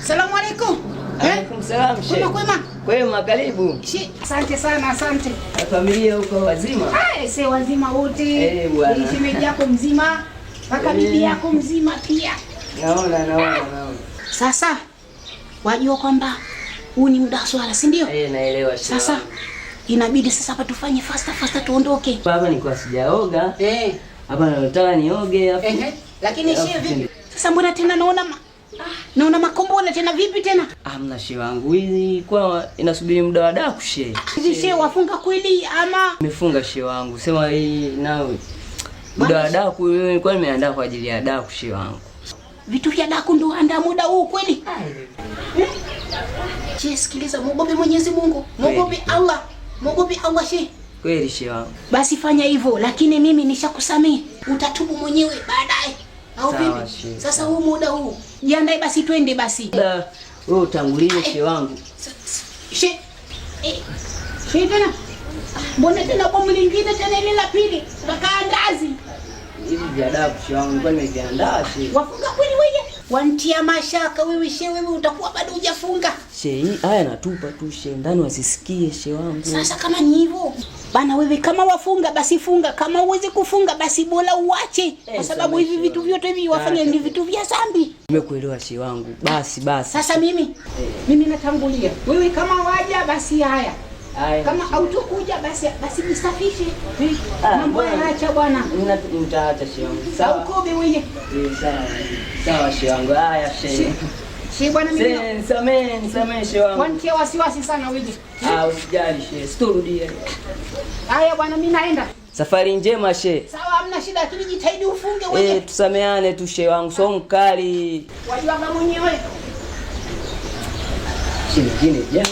Salamu alaykum. Alaykum salam shehe. Kwema. Kwema, karibu. Asante sana, asante. Familia huko wazima? Sasa wazima wote. Bwana. Shemeji yako mzima, mpaka bibi yako mzima pia. Naona. Sasa wajua kwamba huu ni muda wa swala, si ndio? Naelewa shehe. Sasa inabidi sasa hapa tufanye fasta tuondoke. Baba nilikuwa sijaoga. Hapa nataka nioge hapo. Lakini shehe vipi? Sasa mbona tena naona makombola tena vipi tena? Hamna shehe wangu. Hii kwa inasubiri muda wa daku shehe. Hivi shehe wafunga kweli ama? Nimefunga shehe wangu. Sema hii nawe. Muda wa daku nilikuwa nimeandaa kwa ajili ya daku shehe wangu. Vitu vya daku ndo andaa muda huu kweli? Shehe sikiliza, muogope Mwenyezi Mungu. Muogope Allah. Muogope Allah shehe. Kweli shehe wangu. Basi fanya hivyo, lakini mimi nishakusamehe. Utatubu mwenyewe baadaye. Au vipi? Sasa huu muda huu. Jiandae basi twende basi. Wewe utangulie shehe wangu. Shehe tena. Mbona tena bomu lingine tena ile la pili? Tunakaa ndazi. Hivi vya daku shehe wangu nilikuwa nimeviandaa shehe. Wafunga kweli wewe? Wantia mashaka wewe shehe, wewe utakuwa bado hujafunga. Shehe, haya natupa tu shehe, ndani wasisikie shehe wangu. Sasa kama ni hivyo, bana wewe kama wafunga basi funga, kama uweze kufunga basi bora uache. Kwa sababu hivi vitu vyote hivi wafanya ni vitu vya dhambi. Nimekuelewa shehe wangu. Basi. Sasa mimi natangulia. Wewe kama waja basi haya. Kama hautokuja basi nisafishe. Mambo yaacha bwana. Nitaacha shehe wangu. Sawa. Ukobe wewe. Sawa shehe wangu. Haya shehe. Shehe bwana mimi. Nisamehe shehe wangu. Wantia wasiwasi sana wewe. Usijali shehe. Sitorudia. Haya bwana mimi naenda. Safari njema shehe. Sawa, hamna shida, lakini jitahidi ufunge wewe. Tusameane tu shehe wangu. So mkali. Wajua kama mwenyewe. Shingine jana.